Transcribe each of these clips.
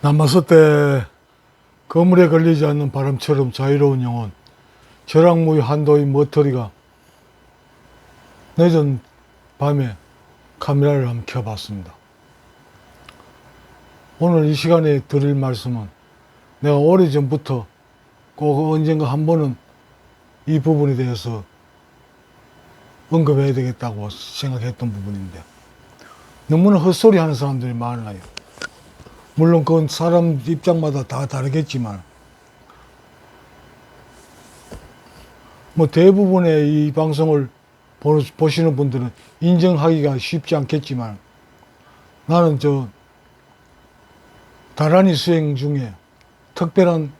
남았을 때 거물에 걸리지 않는 바람처럼 자유로운 영혼, 저랑무의 한도의 머터리가 늦은 밤에 카메라를 한번 켜봤습니다. 오늘 이 시간에 드릴 말씀은 내가 오래전부터 꼭 언젠가 한 번은 이 부분에 대해서 언급해야 되겠다고 생각했던 부분인데, 너무나 헛소리 하는 사람들이 많아요. 물론 그건 사람 입장마다 다 다르겠지만, 뭐 대부분의 이 방송을 보시는 분들은 인정하기가 쉽지 않겠지만, 나는 다란이 수행 중에 특별한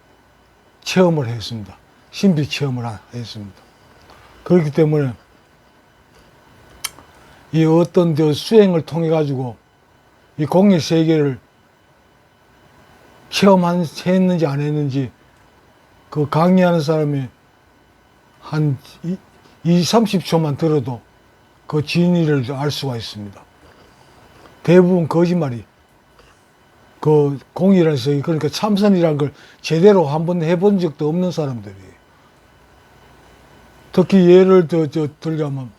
체험을 했습니다. 신비 체험을 했습니다. 그렇기 때문에 이 어떤 수행을 통해 가지고 이 공의 세계를 체험했는지 안 했는지 그 강의하는 사람이 한 30초만 들어도 그 진위를 알 수가 있습니다. 대부분 거짓말이, 그 공이라는 세계, 그러니까 참선이라는 걸 제대로 한번 해본 적도 없는 사람들이에요. 특히 예를 들자면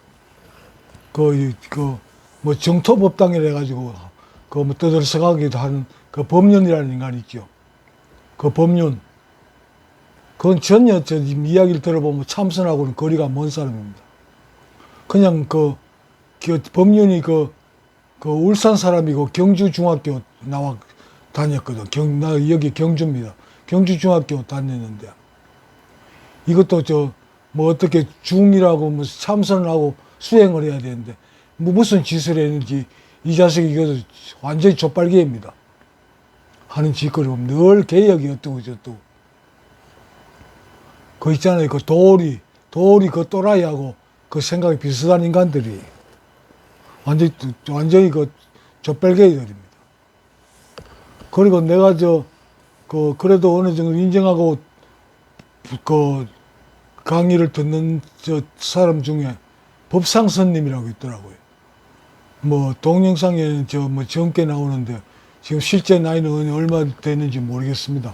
뭐 정토법당이라 해가지고 뭐 떠들썩하기도 하는 그 법륜이라는 인간이 있죠. 그 법륜, 그건 전혀 이야기를 들어보면 참선하고는 거리가 먼 사람입니다. 그냥 그 법륜이 그 울산 사람이고 경주 중학교 나와 다녔거든. 나 여기 경주입니다. 경주 중학교 다녔는데, 이것도 뭐 어떻게 중이라고 뭐 참선을 하고 수행을 해야 되는데, 뭐 무슨 짓을 했는지 이 자식이 이거 완전히 족발개입니다. 하는 짓거리 보면 늘 개혁이 어떠고 저떠고. 그 있잖아요. 그 도리 그 또라이하고 그 생각이 비슷한 인간들이 완전히 그 족발개들입니다. 그리고 내가 그래도 어느 정도 인정하고 그 강의를 듣는 사람 중에 법상스님이라고 있더라고요. 뭐 동영상에는 뭐 젊게 나오는데 지금 실제 나이는 얼마 됐는지 모르겠습니다.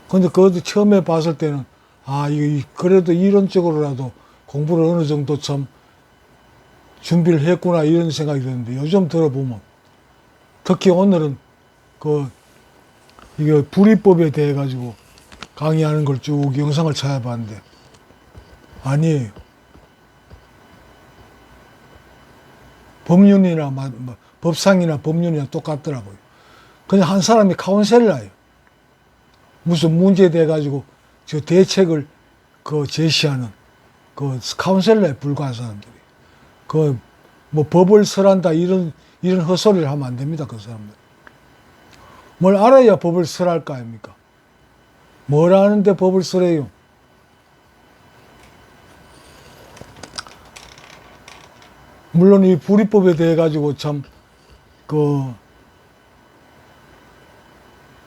근데 그것도 처음에 봤을 때는 그래도 이론적으로라도 공부를 어느 정도 참 준비를 했구나 이런 생각이 드는데, 요즘 들어보면 특히 오늘은 이게 불이법에 대해 가지고 강의하는 걸 쭉 영상을 찾아봤는데 아니에요. 법륜이나 법상이나 법륜이나 똑같더라고요. 그냥 한 사람이 카운셀러예요. 무슨 문제에 대해 가지고 대책을 제시하는 그 카운셀러에 불과한 사람들이. 뭐 법을 설한다 이런 헛소리를 하면 안 됩니다. 그 사람들. 뭘 알아야 법을 설할 거 아닙니까? 뭘 아는데 법을 설해요? 물론 이 불이법에 대해 가지고 참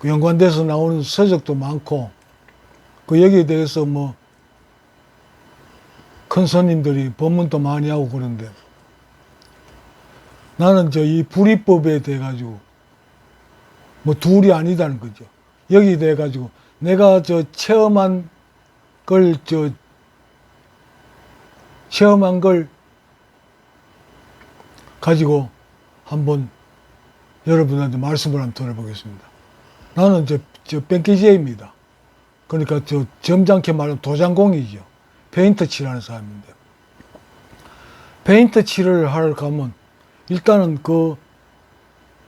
연관돼서 나오는 서적도 많고, 여기에 대해서 뭐 큰 스님들이 법문도 많이 하고 그런데, 나는 이 불이법에 대해 가지고 뭐 둘이 아니다는 거죠. 여기에 대해 가지고 내가 체험한 걸 가지고 한번 여러분한테 말씀을 한번 드려보겠습니다. 나는 뺑기제입니다. 그러니까 점잖게 말하면 도장공이죠. 페인트 칠하는 사람인데, 페인트 칠을 하러 가면 일단은 그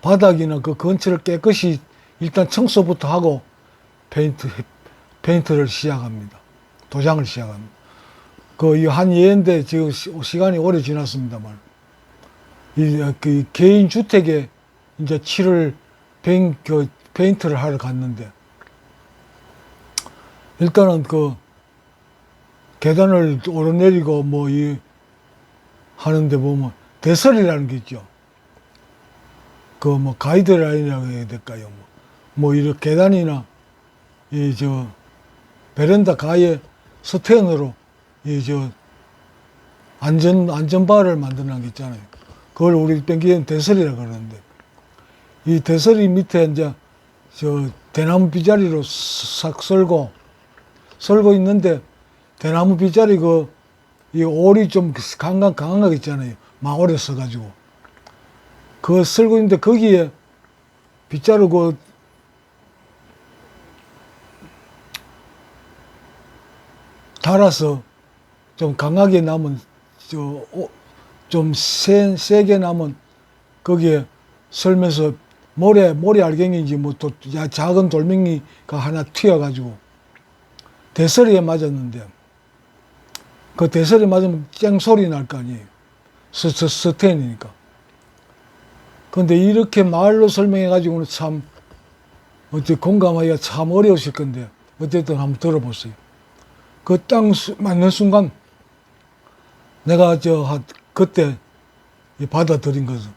바닥이나 그 근처를 깨끗이 일단 청소부터 하고 페인트를 시작합니다. 도장을 시작합니다. 한 예인데 지금 시간이 오래 지났습니다만, 그 개인 주택에 이제 페인트를 하러 갔는데, 일단은 계단을 오르내리고 하는데 보면 대설이라는 게 있죠. 뭐 가이드라인이라고 해야 될까요? 이렇게 계단이나 베란다 가에 스텐으로 안전바를 만드는 게 있잖아요. 그걸 우리 뺑기는 대설이라고 그러는데, 이 대서리 밑에 이제 저 대나무 빗자리로 싹 썰고 있는데 대나무 빗자리 이 올이 좀 강한 거 있잖아요. 마오래 써가지고. 그거 썰고 있는데 거기에 빗자루 달아서 좀 강하게 남은 좀 세게 남은 거기에 썰면서 모래 알갱이인지 뭐 또 작은 돌멩이가 하나 튀어가지고 대서리에 맞았는데 그 대서리 맞으면 쨍 소리 날 거 아니에요. 스텐이니까. 근데 이렇게 말로 설명해가지고는 참 어째 공감하기가 참 어려우실 건데 어쨌든 한번 들어보세요. 그 딱 맞는 순간 내가 그때 받아들인 것은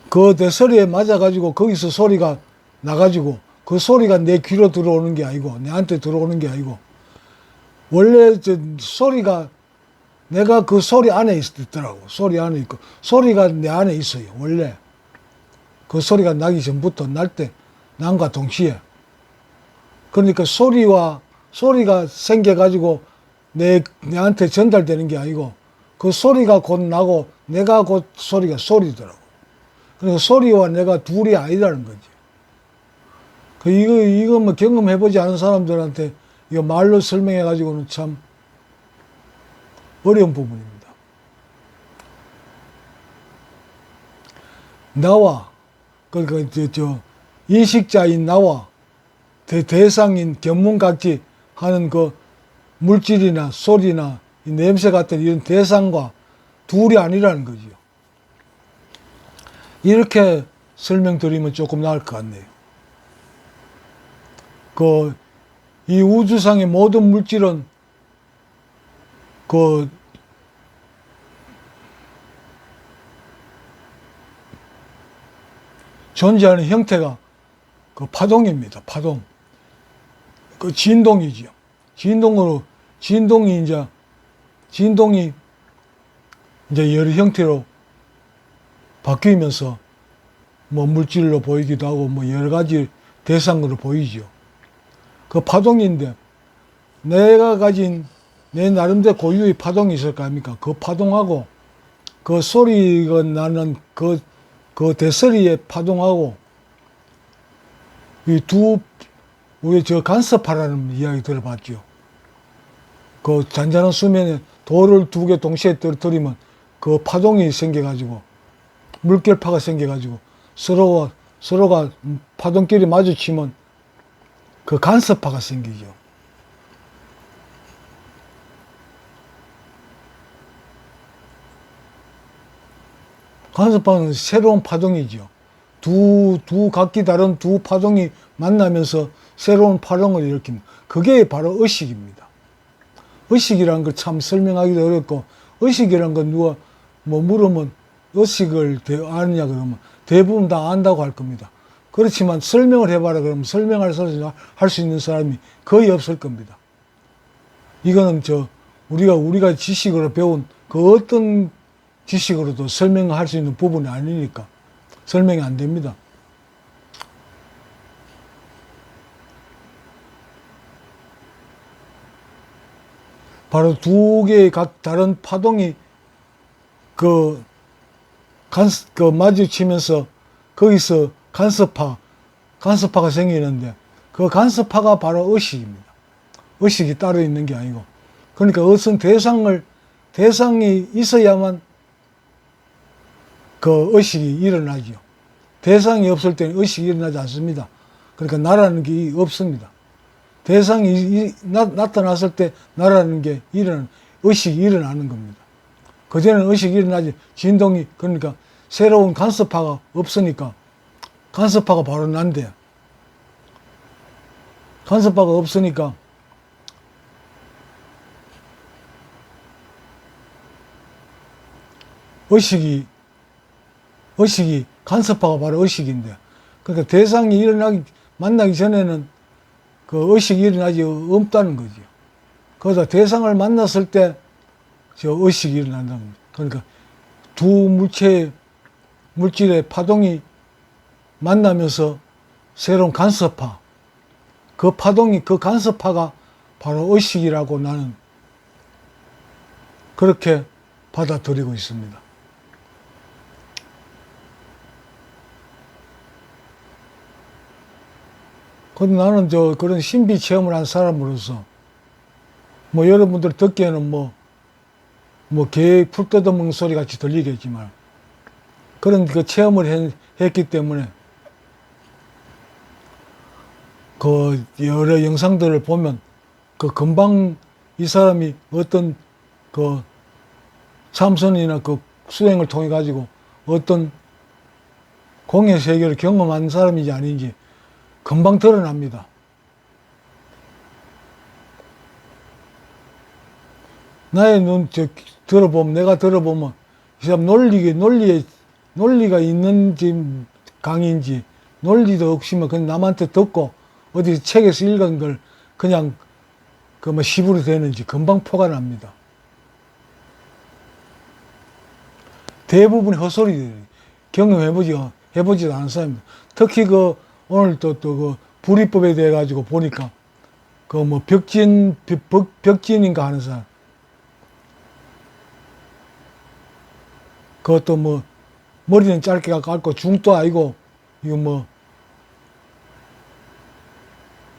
그 대서리에 맞아가지고 거기서 소리가 나가지고 그 소리가 내 귀로 들어오는 게 아니고 내한테 들어오는 게 아니고 원래 소리가 내가 그 소리 안에 있더라고. 소리 안에 있고 소리가 내 안에 있어요. 원래 그 소리가 나기 전부터 날 때 난과 동시에 그러니까 소리가 생겨가지고 내한테 전달되는 게 아니고 그 소리가 곧 나고 내가 곧 소리가 소리더라고. 그래서 소리와 내가 둘이 아니라는 거지. 이거 뭐 경험해보지 않은 사람들한테 이거 말로 설명해가지고는 참 어려운 부분입니다. 나와, 그러니까 인식자인 나와 대상인 견문각지 하는 그 물질이나 소리나 냄새 같은 이런 대상과 둘이 아니라는 거지요. 이렇게 설명드리면 조금 나을 것 같네요. 이 우주상의 모든 물질은 존재하는 형태가 파동입니다. 파동. 진동이지요. 진동이 이제 여러 형태로 바뀌면서 뭐 물질로 보이기도 하고 뭐 여러 가지 대상으로 보이죠. 그 파동인데 내가 가진 내 나름대로 고유의 파동이 있을 거 아닙니까? 그 파동하고 그 소리가 나는 그 대서리의 파동하고 우리 간섭파라는 이야기 들어봤죠. 그 잔잔한 수면에 돌을 두 개 동시에 떨어뜨리면 그 파동이 생겨가지고 물결파가 생겨가지고 서로가 파동끼리 마주치면 그 간섭파가 생기죠. 간섭파는 새로운 파동이죠. 각기 다른 두 파동이 만나면서 새로운 파동을 일으킵니다. 그게 바로 의식입니다. 의식이라는 걸 참 설명하기도 어렵고, 의식이라는 건 누가 뭐 물으면 의식을 아느냐 그러면 대부분 다 안다고 할 겁니다. 그렇지만 설명을 해봐라 그러면 설명할 수 있는 사람이 거의 없을 겁니다. 이거는 우리가 지식으로 배운 그 어떤 지식으로도 설명할 수 있는 부분이 아니니까 설명이 안 됩니다. 바로 두 개의 각 다른 파동이 마주치면서 거기서 간섭파가 생기는데 그 간섭파가 바로 의식입니다. 의식이 따로 있는 게 아니고. 그러니까 어떤 대상이 있어야만 그 의식이 일어나죠. 대상이 없을 때는 의식이 일어나지 않습니다. 그러니까 나라는 게 없습니다. 대상이 나타났을 때 나라는 게 의식이 일어나는 겁니다. 그전에는 의식이 일어나지, 그러니까 새로운 간섭파가 없으니까 간섭파가 바로 난데, 간섭파가 없으니까 의식이 간섭파가 바로 의식인데, 그러니까 대상이 만나기 전에는 그 의식이 일어나지 없다는 거죠. 그러다 대상을 만났을 때 의식이 일어난다는 겁니다. 그러니까 두 물질의 파동이 만나면서 새로운 간섭파, 그 파동이, 그 간섭파가 바로 의식이라고 나는 그렇게 받아들이고 있습니다. 근데 나는 그런 신비 체험을 한 사람으로서, 뭐 여러분들 듣기에는 개 풀 뜯어먹는 소리 같이 들리겠지만, 그런 그 체험을 했기 때문에, 그 여러 영상들을 보면, 그 금방 이 사람이 어떤 그 참선이나 그 수행을 통해 가지고 어떤 공의 세계를 경험한 사람인지 아닌지 금방 드러납니다. 나의 내가 들어보면 이 사람 논리가 있는지 강의인지 논리도 없이만 그냥 남한테 듣고 어디 책에서 읽은 걸 그냥 시부로 되는지 금방 표가 납니다. 대부분이 헛소리 해보지도 않은 사람입니다. 특히 오늘 또 불이법에 대해 가지고 보니까 벽지인인가 하는 사람. 그것도 머리는 짧게 깎고 중도 아니고, 이거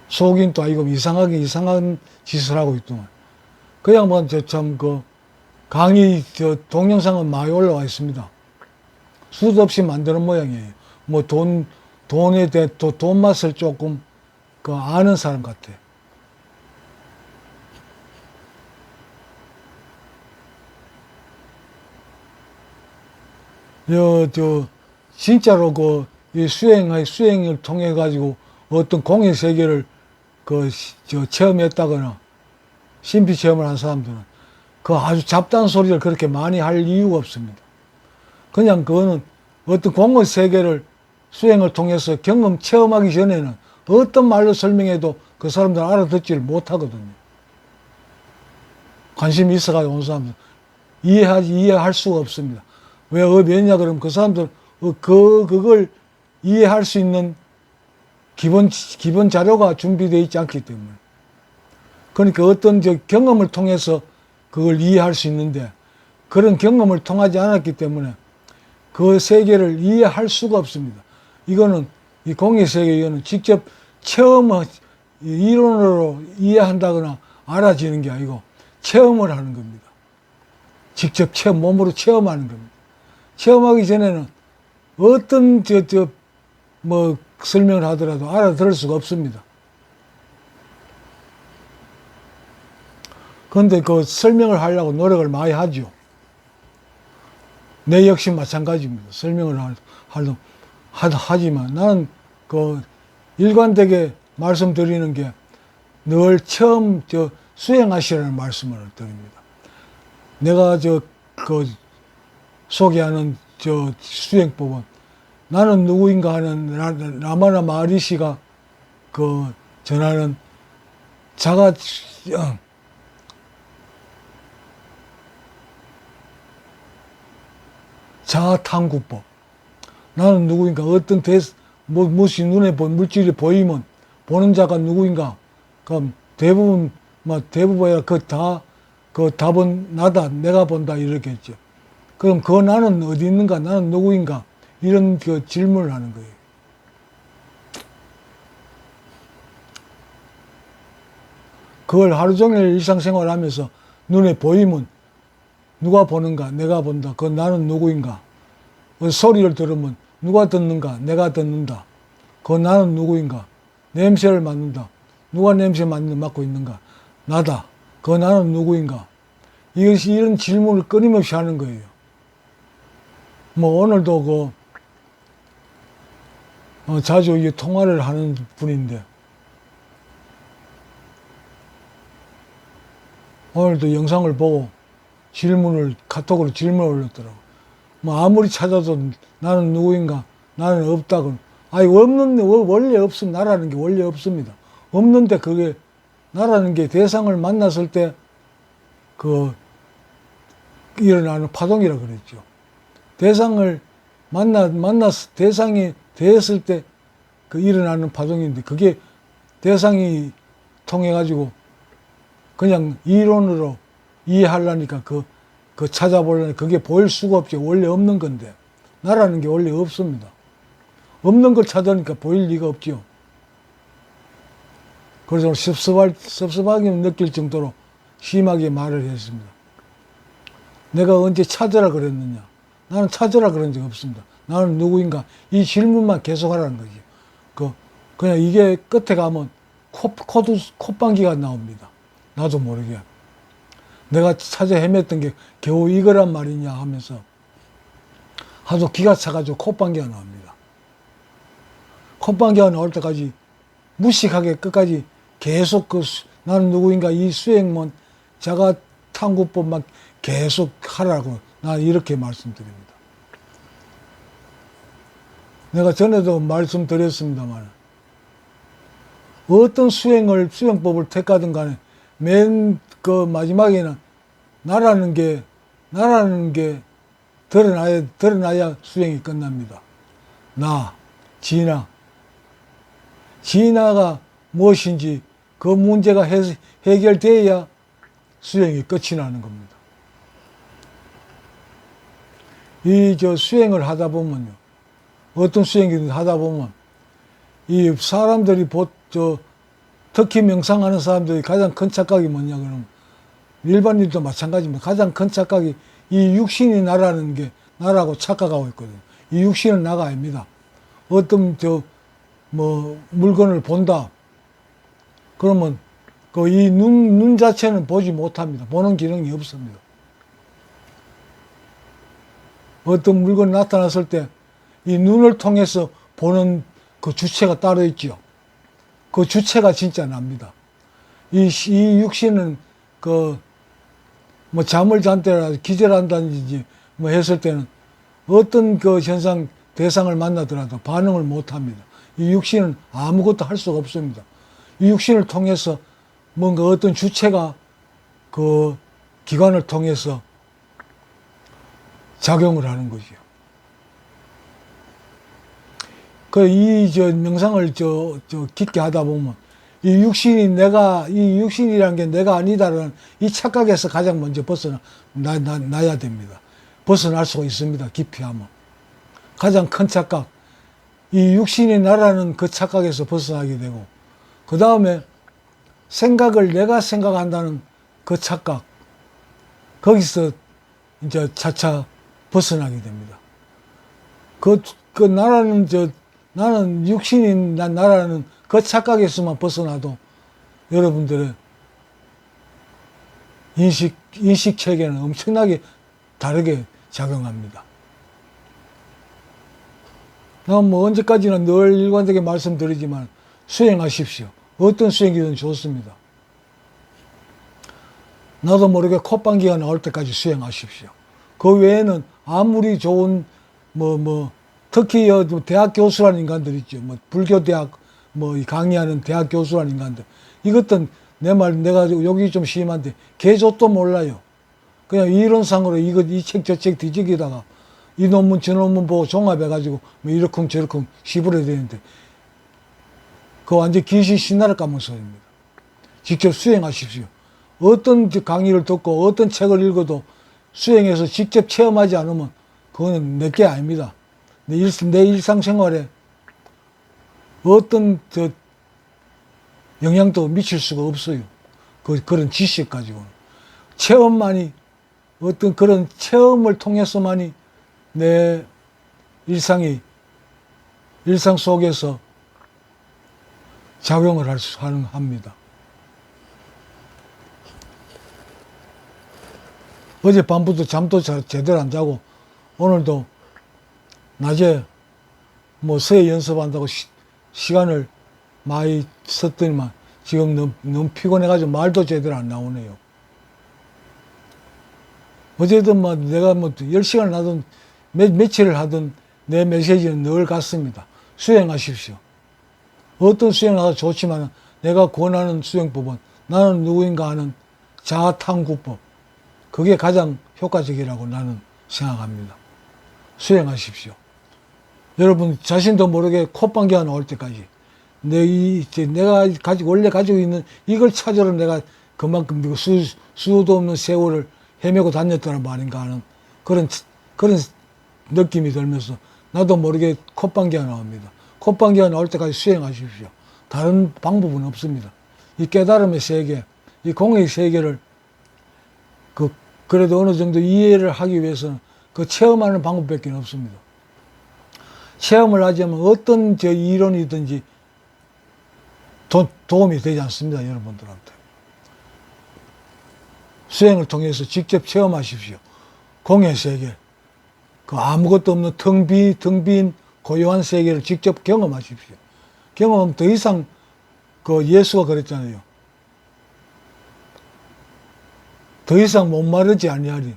속인도 아니고 이상한 짓을 하고 있더만. 그 양반 강의 동영상은 많이 올라와 있습니다. 수도 없이 만드는 모양이에요. 돈에 대해 돈 맛을 조금 아는 사람 같아. 진짜로 이 수행을 통해 가지고 어떤 공의 세계를 체험했다거나 신비 체험을 한 사람들은 아주 잡다한 소리를 그렇게 많이 할 이유가 없습니다. 그냥 그거는 어떤 공의 세계를 수행을 통해서 체험하기 전에는 어떤 말로 설명해도 그 사람들은 알아듣지를 못하거든요. 관심이 있어가지고 온 사람들은 이해할 수가 없습니다. 왜냐 그러면 그 사람들 그걸 이해할 수 있는 기본 자료가 준비되어 있지 않기 때문에. 그러니까 어떤 경험을 통해서 그걸 이해할 수 있는데, 그런 경험을 통하지 않았기 때문에 그 세계를 이해할 수가 없습니다. 이거는 이 공의 세계, 이거는 직접 이론으로 이해한다거나 알아지는 게 아니고 체험을 하는 겁니다. 직접 몸으로 체험하는 겁니다. 체험하기 전에는 어떤 설명을 하더라도 알아들을 수가 없습니다. 그런데 그 설명을 하려고 노력을 많이 하죠. 내 역시 마찬가지입니다. 설명을 하지만 나는 일관되게 말씀드리는 게 늘 처음 수행하시라는 말씀을 드립니다. 내가 소개하는 수행법은 나는 누구인가 하는 라마나 마하리시가 전하는 자아탐구법. 나는 누구인가, 어떤 무엇이 눈에 물질이 보이면 보는 자가 누구인가. 그럼 대부분이야 그 답은 나다, 내가 본다 이렇겠죠. 그럼 나는 어디 있는가, 나는 누구인가, 이런 질문을 하는 거예요. 그걸 하루 종일 일상생활 하면서 눈에 보이면 누가 보는가, 내가 본다, 나는 누구인가. 소리를 들으면 누가 듣는가, 내가 듣는다. 나는 누구인가. 냄새를 맡는다. 누가 냄새 맡고 있는가, 나다. 나는 누구인가. 이런 질문을 끊임없이 하는 거예요. 오늘도 자주 통화를 하는 분인데, 오늘도 영상을 보고 카톡으로 질문을 올렸더라고. 아무리 찾아도 나는 누구인가, 나는 없다고. 원래 없음, 나라는 게 원래 없습니다. 없는데 그게, 나라는 게 대상을 만났을 때 일어나는 파동이라 그랬죠. 대상을 만나서 대상이 됐을 때 그 일어나는 파동인데, 그게 대상이 통해가지고 그냥 이론으로 이해하려니까 그 찾아보려니까 그게 보일 수가 없죠. 원래 없는 건데. 나라는 게 원래 없습니다. 없는 걸 찾으니까 보일 리가 없죠. 그래서 섭섭하게 느낄 정도로 심하게 말을 했습니다. 내가 언제 찾으라 그랬느냐? 나는 찾으라 그런 적 없습니다. 나는 누구인가? 이 질문만 계속하라는 거지. 그냥 이게 끝에 가면 콧방귀가 나옵니다. 나도 모르게. 내가 찾아 헤맸던 게 겨우 이거란 말이냐 하면서 하도 기가 차가지고 콧방귀가 나옵니다. 콧방귀가 나올 때까지 무식하게 끝까지 계속 나는 누구인가 이 수행문 자가 탐구법만 계속 하라고 나 이렇게 말씀드립니다. 내가 전에도 말씀드렸습니다만 어떤 수행법을 택하든 간에 맨 그 마지막에는 나라는 게 드러나야 수행이 끝납니다. 진화가 무엇인지 그 문제가 해결돼야 수행이 끝이 나는 겁니다. 수행을 하다 보면요. 어떤 수행이든 하다 보면 이 사람들이 특히 명상하는 사람들이 가장 큰 착각이 뭐냐 그러면 일반인도 마찬가지입니다. 가장 큰 착각이 이 육신이 나라고 착각하고 있거든요. 이 육신은 나가 아닙니다. 어떤 물건을 본다. 그러면 이 눈 자체는 보지 못합니다. 보는 기능이 없습니다. 어떤 물건이 나타났을 때 이 눈을 통해서 보는 그 주체가 따로 있죠. 그 주체가 진짜 납니다. 이 육신은 잠을 잔 때라 기절한다든지 했을 때는 어떤 대상을 만나더라도 반응을 못 합니다. 이 육신은 아무것도 할 수가 없습니다. 이 육신을 통해서 뭔가 어떤 주체가 그 기관을 통해서 작용을 하는 거죠. 명상을 깊게 하다 보면 이 육신이라는 게 내가 아니다라는 이 착각에서 가장 먼저 벗어나야 됩니다. 벗어날 수가 있습니다. 깊이 하면. 가장 큰 착각. 이 육신이 나라는 그 착각에서 벗어나게 되고, 그 다음에 내가 생각한다는 그 착각. 거기서 이제 차차 벗어나게 됩니다. 나는 육신이 나라는 그 착각에서만 벗어나도 여러분들의 인식 체계는 엄청나게 다르게 작용합니다. 난 언제까지나 늘 일관되게 말씀드리지만 수행하십시오. 어떤 수행이든 좋습니다. 나도 모르게 콧방귀가 나올 때까지 수행하십시오. 그 외에는 아무리 좋은 특히 대학 교수라는 인간들 있죠. 불교 대학 강의하는 대학 교수라는 인간들. 이것도 내가 여기 좀 심한데 개조도 몰라요. 그냥 이론상으로 이 책 저 책 뒤지기다가 이 논문 저 논문 보고 종합해가지고 이렇쿵 저렇쿵 시부려야 되는데 그거 완전 귀신 신나를 까먹은 소리입니다. 직접 수행하십시오. 어떤 강의를 듣고 어떤 책을 읽어도 수행해서 직접 체험하지 않으면 그거는 내게 아닙니다. 내 일상생활에 어떤 영향도 미칠 수가 없어요. 그런 지식 가지고는. 체험만이, 어떤 그런 체험을 통해서만이 내 일상 속에서 작용을 합니다. 어젯밤부터 잠도 제대로 안 자고 오늘도 낮에 서예 연습한다고 시간을 많이 썼더니만 지금 너무 피곤해가지고 말도 제대로 안 나오네요. 어제든 내가 10시간을 하든 며칠을 하든 내 메시지는 늘 같습니다. 수행하십시오. 어떤 수행을 하도 좋지만 내가 권하는 수행법은 나는 누구인가 하는 자아탐구법. 그게 가장 효과적이라고 나는 생각합니다. 수행하십시오. 여러분 자신도 모르게 콧방귀가 나올 때까지 내가 원래 가지고 있는 이걸 찾으러 내가 그만큼 수도 없는 세월을 헤매고 다녔다는 말인가 하는 그런 느낌이 들면서 나도 모르게 콧방귀가 나옵니다. 콧방귀가 나올 때까지 수행하십시오. 다른 방법은 없습니다. 이 깨달음의 세계, 이 공의 세계를 그래도 어느 정도 이해를 하기 위해서는 그 체험하는 방법밖에 없습니다. 체험을 하자면 어떤 이론이든지 도움이 되지 않습니다. 여러분들한테. 수행을 통해서 직접 체험하십시오. 공의 세계, 그 아무것도 없는 텅 빈 고요한 세계를 직접 경험하십시오. 경험하면 더 이상 그 예수가 그랬잖아요. 더 이상 목마르지 아니하리.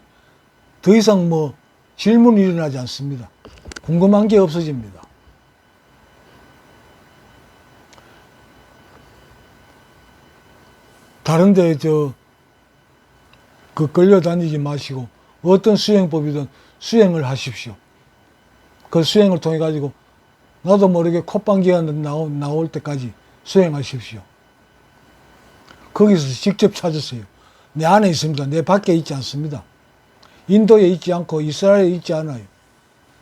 더 이상 질문이 일어나지 않습니다. 궁금한 게 없어집니다. 다른데 끌려다니지 마시고 어떤 수행법이든 수행을 하십시오. 그 수행을 통해 가지고 나도 모르게 콧방귀가 나올 때까지 수행하십시오. 거기서 직접 찾으세요. 내 안에 있습니다. 내 밖에 있지 않습니다. 인도에 있지 않고 이스라엘에 있지 않아요.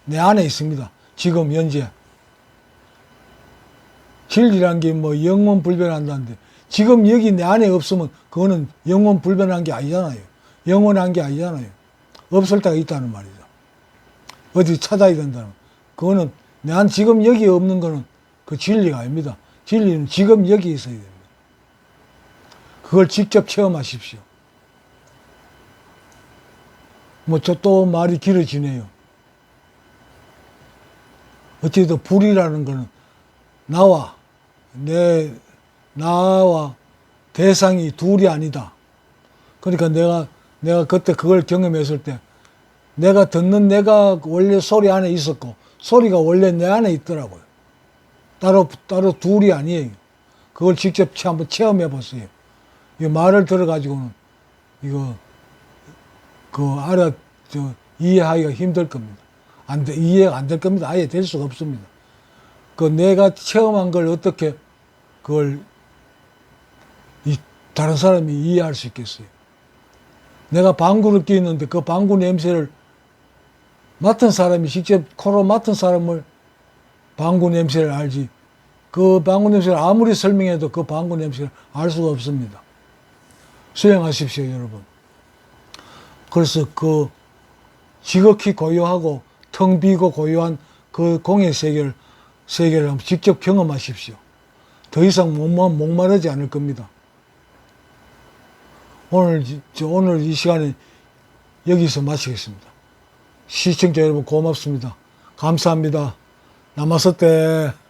내 안에 있습니다. 지금 현재. 진리란 게 영원 불변한다는데 지금 여기 내 안에 없으면 그거는 영원 불변한 게 아니잖아요. 영원한 게 아니잖아요. 없을 때가 있다는 말이죠. 어디 찾아야 된다는. 그거는 지금 여기 없는 거는 그 진리가 아닙니다. 진리는 지금 여기 있어야 됩니다. 그걸 직접 체험하십시오. 또 말이 길어지네요. 어쨌든 불이라는 거는 나와 대상이 둘이 아니다. 그러니까 내가 그때 그걸 경험했을 때 내가 듣는 내가 원래 소리 안에 있었고 소리가 원래 내 안에 있더라고요. 따로 둘이 아니에요. 그걸 직접 한번 체험해 보세요. 이 말을 들어가지고는 이해하기가 힘들 겁니다. 이해가 안 될 겁니다. 아예 될 수가 없습니다. 내가 체험한 걸 어떻게 다른 사람이 이해할 수 있겠어요? 내가 방구를 뀌었는데 그 방구 냄새를 맡은 사람이 직접 코로 맡은 사람을 방구 냄새를 알지. 그 방구 냄새를 아무리 설명해도 그 방구 냄새를 알 수가 없습니다. 수행하십시오, 여러분. 그래서 지극히 고요하고 텅 비고 고요한 그 공의 세계를 한번 직접 경험하십시오. 더 이상 목마르지 않을 겁니다. 오늘 이 시간에 여기서 마치겠습니다. 시청자 여러분 고맙습니다. 감사합니다. 나마스테.